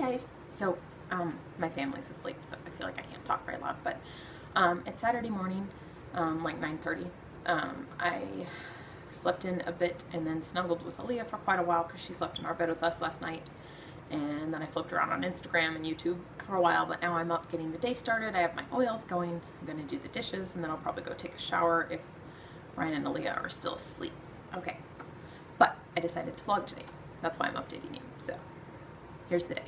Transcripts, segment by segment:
guys. So, my family's asleep, so I feel like I can't talk very loud, but it's Saturday morning, like 9:30. I slept in a bit and then snuggled with Aaliyah for quite a while because she slept in our bed with us last night. And then I flipped around on Instagram and YouTube for a while, but now I'm up getting the day started. I have my oils going. I'm going to do the dishes, and then I'll probably go take a shower if Ryan and Aaliyah are still asleep. Okay. But I decided to vlog today. That's why I'm updating you. So, here's the day.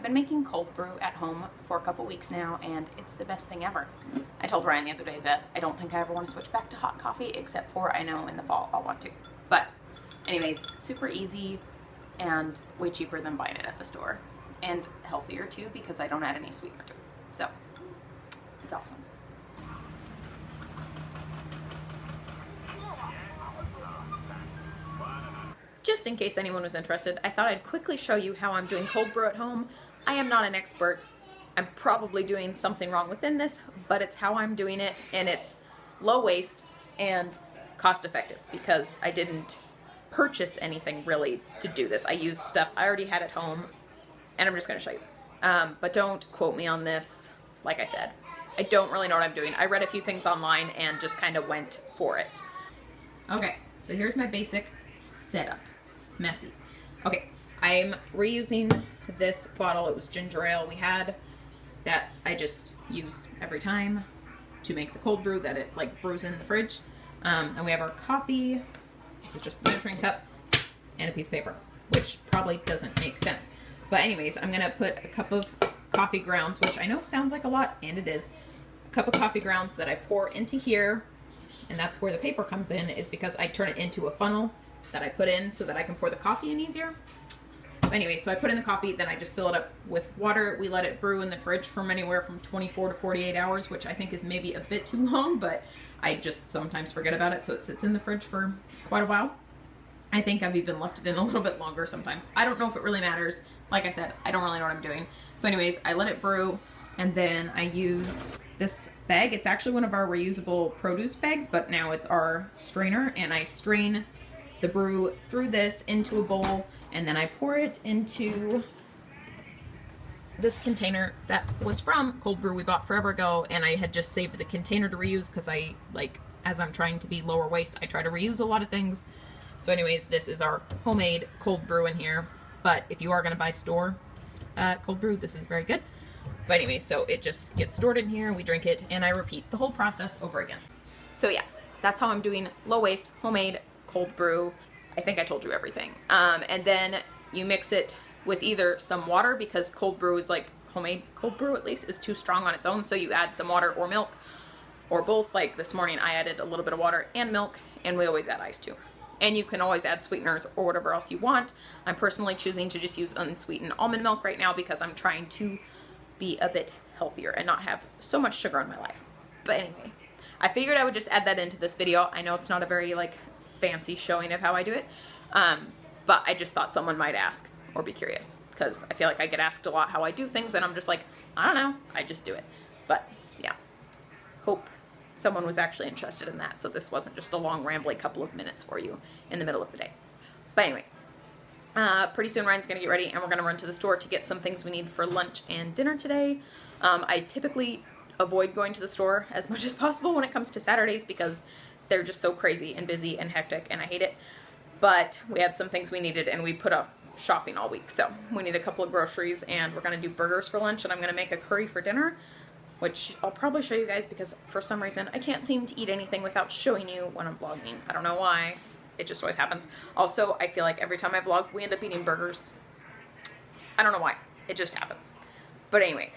Making cold brew at home for a couple weeks now, and it's the best thing ever. I told Ryan the other day that I don't think I ever want to switch back to hot coffee, except for I know in the fall I'll want to. But anyways, super easy and way cheaper than buying it at the store, and healthier too because I don't add any sweetener to it. So it's awesome. Just in case anyone was interested, I thought I'd quickly show you how I'm doing cold brew at home. I am not an expert. I'm probably doing something wrong within this, but it's how I'm doing it, and it's low waste and cost effective because I didn't purchase anything really to do this. I used stuff I already had at home, and I'm just going to show you. But don't quote me on this. Like I said, I don't really know what I'm doing. I read a few things online and just kind of went for it. Okay, so here's my basic setup. It's messy. Okay, I'm reusing this bottle. It was ginger ale we had that I just use every time to make the cold brew that it like brews in the fridge. And we have our coffee. This is just the measuring cup and a piece of paper, which probably doesn't make sense. But anyways, I'm gonna put a cup of coffee grounds, which I know sounds like a lot, and it is. A cup of coffee grounds that I pour into here, and that's where the paper comes in, is because I turn it into a funnel that I put in so that I can pour the coffee in easier. But anyway, so I put in the coffee, then I just fill it up with water. We let it brew in the fridge from anywhere from 24 to 48 hours, which I think is maybe a bit too long, but I just sometimes forget about it, so it sits in the fridge for quite a while. I think I've even left it in a little bit longer sometimes. I don't know if it really matters. Like I said, I don't really know what I'm doing. So anyways, I let it brew, and then I use this bag. It's actually one of our reusable produce bags, but now it's our strainer, and I strain the brew through this into a bowl, and then I pour it into this container that was from Cold Brew we bought forever ago, and I had just saved the container to reuse because I, like, as I'm trying to be lower waste, I try to reuse a lot of things. So anyways, this is our homemade cold brew in here, but if you are going to buy store cold brew, this is very good. But anyway, so it just gets stored in here, and we drink it, and I repeat the whole process over again. So yeah, that's how I'm doing low waste, homemade cold brew. I think I told you everything. And then you mix it with either some water, because cold brew is like, homemade cold brew at least, is too strong on its own, so you add some water or milk, or both. Like this morning I added a little bit of water and milk, and we always add ice too. And you can always add sweeteners or whatever else you want. I'm personally choosing to just use unsweetened almond milk right now because I'm trying to be a bit healthier and not have so much sugar in my life. But anyway, I figured I would just add that into this video. I know it's not a very like fancy showing of how I do it, but I just thought someone might ask or be curious, because I feel like I get asked a lot how I do things, and I'm just like, I don't know, I just do it. But yeah, hope someone was actually interested in that, so this wasn't just a long rambly couple of minutes for you in the middle of the day. But anyway, pretty soon Ryan's gonna get ready, and we're gonna run to the store to get some things we need for lunch and dinner today. I typically avoid going to the store as much as possible when it comes to Saturdays because they're just so crazy and busy and hectic, and I hate it. But we had some things we needed, and we put off shopping all week. So we need a couple of groceries, and we're going to do burgers for lunch, and I'm going to make a curry for dinner, which I'll probably show you guys because for some reason I can't seem to eat anything without showing you when I'm vlogging. I don't know why. It just always happens. Also, I feel like every time I vlog, we end up eating burgers. I don't know why. It just happens. But anyway,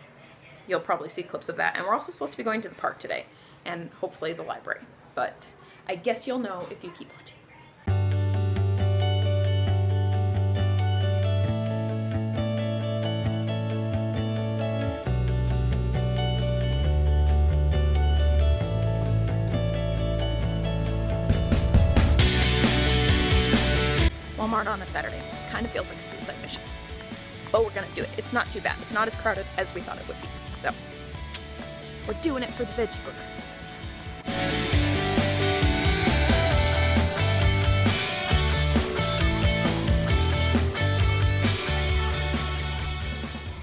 you'll probably see clips of that. And we're also supposed to be going to the park today, and hopefully the library. But I guess you'll know if you keep watching. start on a Saturday. Kind of feels like a suicide mission. But we're gonna do it. It's not too bad. It's not as crowded as we thought it would be. So, we're doing it for the veggie burgers.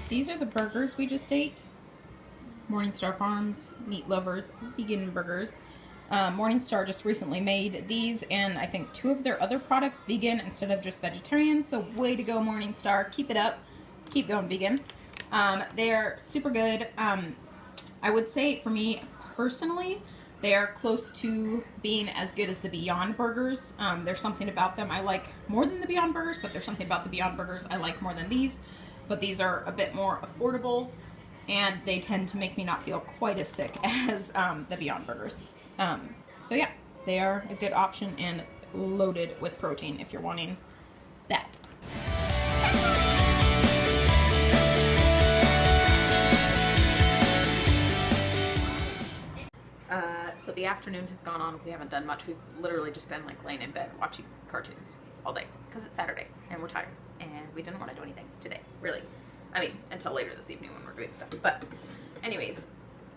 These are the burgers we just ate. Morningstar Farms, meat lovers, vegan burgers. Morningstar just recently made these and I think 2 of their other products vegan instead of just vegetarian. So way to go, Morningstar. Keep it up. Keep going vegan. They're super good. I would say for me personally, they are close to being as good as the Beyond Burgers. There's something about them I like more than the Beyond Burgers, but there's something about the Beyond Burgers I like more than these. But these are a bit more affordable and they tend to make me not feel quite as sick as the Beyond Burgers. So yeah, they are a good option and loaded with protein if you're wanting that. So the afternoon has gone on. We haven't done much. We've literally just been like laying in bed watching cartoons all day because it's Saturday and we're tired and we didn't want to do anything today, really. I mean, until later this evening when we're doing stuff. But anyways,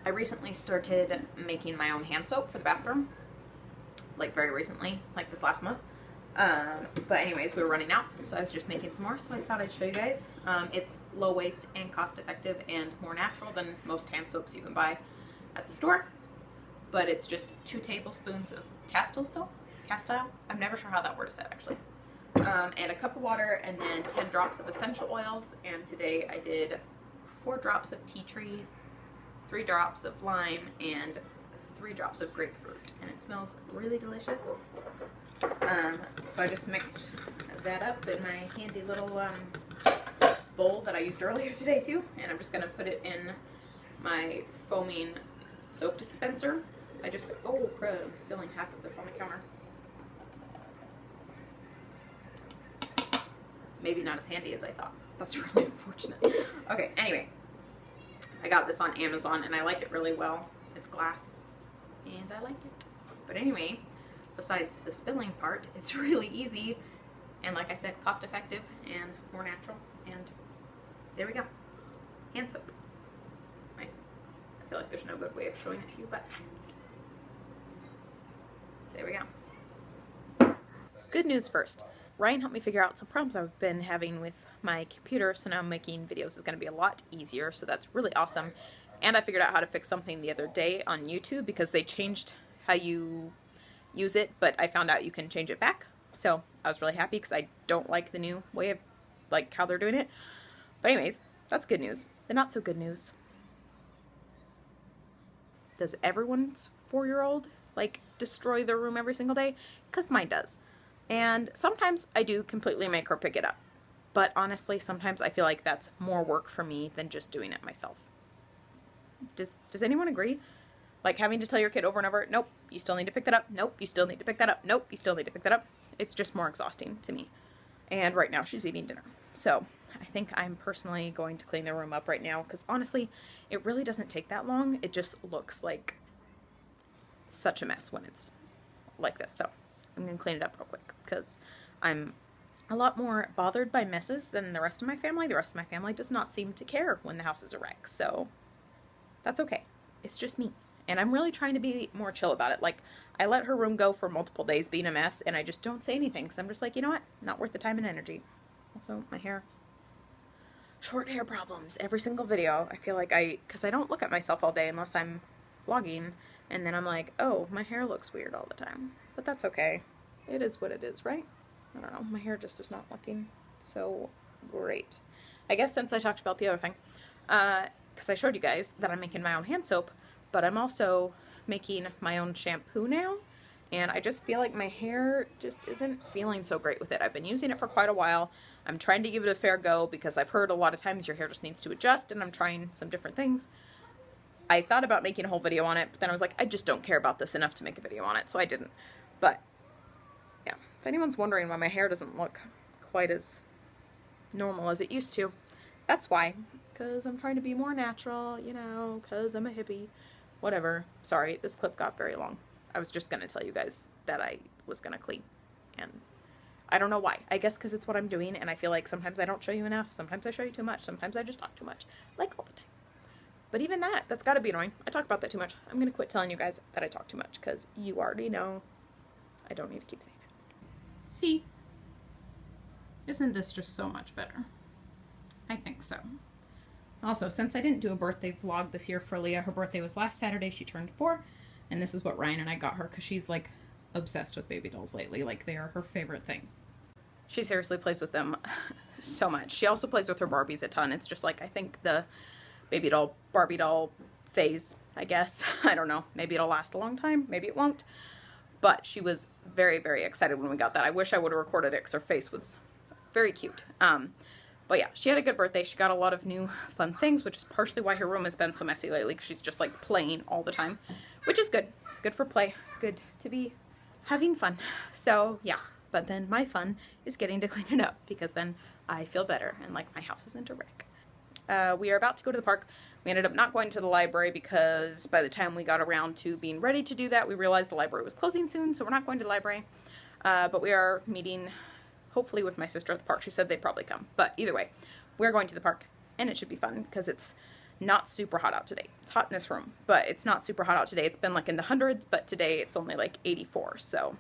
I recently started making my own hand soap for the bathroom. Like very recently, like this last month. But anyways, we were running out, so I was just making some more, so I thought I'd show you guys. It's low waste and cost effective and more natural than most hand soaps you can buy at the store. But it's just 2 tablespoons of Castile soap. Castile? I'm never sure how that word is said actually. And a cup of water and then 10 drops of essential oils. And today I did 4 drops of tea tree, 3 drops of lime, and 3 drops of grapefruit. And it smells really delicious. So I just mixed that up in my handy little bowl that I used earlier today too. And I'm just going to put it in my foaming soap dispenser. Oh crud, I'm spilling half of this on the counter. Maybe not as handy as I thought. That's really unfortunate. Okay, anyway. I got this on Amazon and I like it really well. It's glass and I like it. But anyway, besides the spilling part, it's really easy and like I said, cost effective and more natural. And there we go. Hand soap. Right. I feel like there's no good way of showing it to you, but there we go. Good news first. Ryan helped me figure out some problems I've been having with my computer, so now making videos is going to be a lot easier, so that's really awesome. And I figured out how to fix something the other day on YouTube because they changed how you use it, but I found out you can change it back. So I was really happy because I don't like the new way of, like, how they're doing it. But anyways, that's good news. The not so good news. Does everyone's 4-year-old, like, destroy their room every single day? Because mine does. And sometimes I do completely make her pick it up. But honestly, sometimes I feel like that's more work for me than just doing it myself. Does anyone agree? Like having to tell your kid over and over, nope, you still need to pick that up. Nope, you still need to pick that up. Nope, you still need to pick that up. It's just more exhausting to me. And right now she's eating dinner. So I think I'm personally going to clean the room up right now because honestly, it really doesn't take that long. It just looks like such a mess when it's like this. So I'm going to clean it up real quick because I'm a lot more bothered by messes than the rest of my family. The rest of my family does not seem to care when the house is a wreck. So that's okay. It's just me. And I'm really trying to be more chill about it. Like, I let her room go for multiple days being a mess, and I just don't say anything. Because I'm just like, you know what? Not worth the time and energy. Also, my hair. Short hair problems. Every single video, I feel like because I don't look at myself all day unless I'm vlogging. And then I'm like, oh, my hair looks weird all the time. But that's okay. It is what it is, right? I don't know. My hair just is not looking so great. I guess since I talked about the other thing, because I showed you guys that I'm making my own hand soap, but I'm also making my own shampoo now, and I just feel like my hair just isn't feeling so great with it. I've been using it for quite a while. I'm trying to give it a fair go because I've heard a lot of times your hair just needs to adjust, and I'm trying some different things. I thought about making a whole video on it, but then I was like, I just don't care about this enough to make a video on it, so I didn't. But yeah, if anyone's wondering why my hair doesn't look quite as normal as it used to, that's why. Because I'm trying to be more natural, you know, because I'm a hippie. Whatever. Sorry, this clip got very long. I was just going to tell you guys that I was going to clean. And I don't know why. I guess because it's what I'm doing, and I feel like sometimes I don't show you enough. Sometimes I show you too much. Sometimes I just talk too much. Like all the time. But even that's got to be annoying. I talk about that too much. I'm going to quit telling you guys that I talk too much because you already know I don't need to keep saying it. See? Isn't this just so much better? I think so. Also, since I didn't do a birthday vlog this year for Leah, her birthday was last Saturday. She turned 4, and this is what Ryan and I got her because she's like obsessed with baby dolls lately. Like, they are her favorite thing. She seriously plays with them so much. She also plays with her Barbies a ton. It's just like, I think the baby doll, Barbie doll phase, I guess. I don't know. Maybe it'll last a long time. Maybe it won't. But she was very, very excited when we got that. I wish I would have recorded it because her face was very cute. But yeah, she had a good birthday. She got a lot of new fun things, which is partially why her room has been so messy lately, because she's just like playing all the time, which is good. It's good for play. Good to be having fun. So yeah, but then my fun is getting to clean it up because then I feel better and like my house isn't a wreck. We are about to go to the park. We ended up not going to the library because by the time we got around to being ready to do that, we realized the library was closing soon, so we're not going to the library. But we are meeting hopefully with my sister at the park. She said they'd probably come. But either way, we're going to the park, and it should be fun because it's not super hot out today. It's hot in this room, but it's not super hot out today. It's been like in the hundreds, but today it's only like 84, so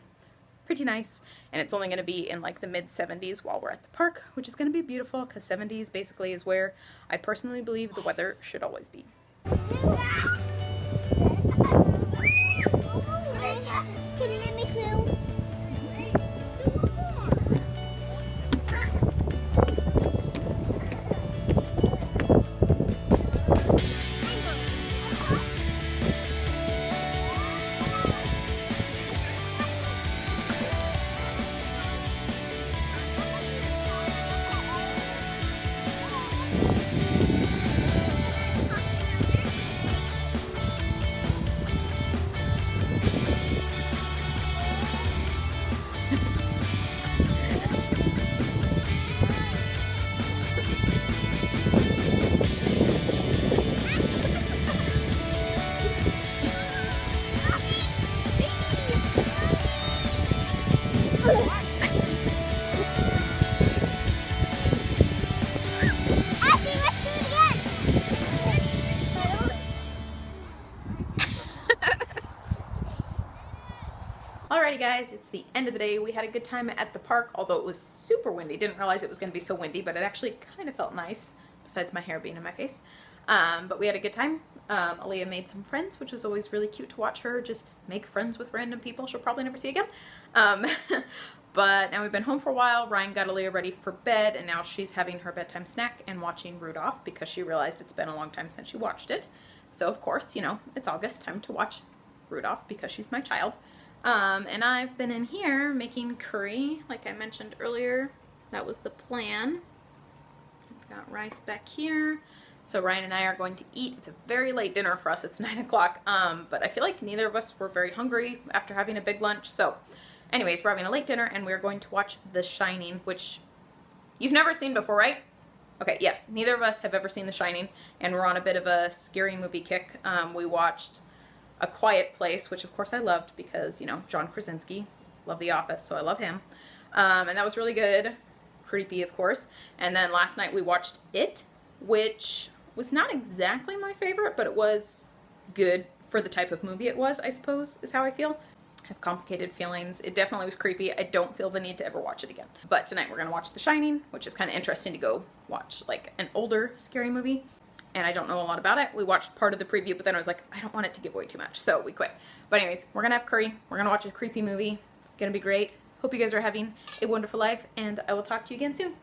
pretty nice. And it's only going to be in like the mid-70s while we're at the park, which is going to be beautiful because 70s basically is where I personally believe the weather should always be. Alrighty guys, it's the end of the day. We had a good time at the park, although it was super windy. Didn't realize it was going to be so windy, but it actually kind of felt nice, besides my hair being in my face. But we had a good time. Aaliyah made some friends, which was always really cute to watch her just make friends with random people she'll probably never see again. But now we've been home for a while. Ryan got Aaliyah ready for bed, and now she's having her bedtime snack and watching Rudolph because she realized it's been a long time since she watched it. So of course, you know, it's August, time to watch Rudolph because she's my child. And I've been in here making curry, like I mentioned earlier. That was the plan. I've got rice back here. So Ryan and I are going to eat. It's a very late dinner for us. It's 9 o'clock. But I feel like neither of us were very hungry after having a big lunch. So anyways, we're having a late dinner and we're going to watch The Shining, which you've never seen before, right? Okay, yes. Neither of us have ever seen The Shining, and we're on a bit of a scary movie kick. We watched A Quiet Place, which of course I loved because, you know, John Krasinski. Love The Office, so I love him. And that was really good. Creepy, of course. And then last night we watched It, which was not exactly my favorite, but it was good for the type of movie it was, I suppose, is how I feel. I have complicated feelings. It definitely was creepy. I don't feel the need to ever watch it again. But tonight we're going to watch The Shining, which is kind of interesting to go watch like an older scary movie. And I don't know a lot about it. We watched part of the preview, but then I was like, I don't want it to give away too much, so we quit. But anyways, we're gonna have curry. We're gonna watch a creepy movie. It's gonna be great. Hope you guys are having a wonderful life, and I will talk to you again soon.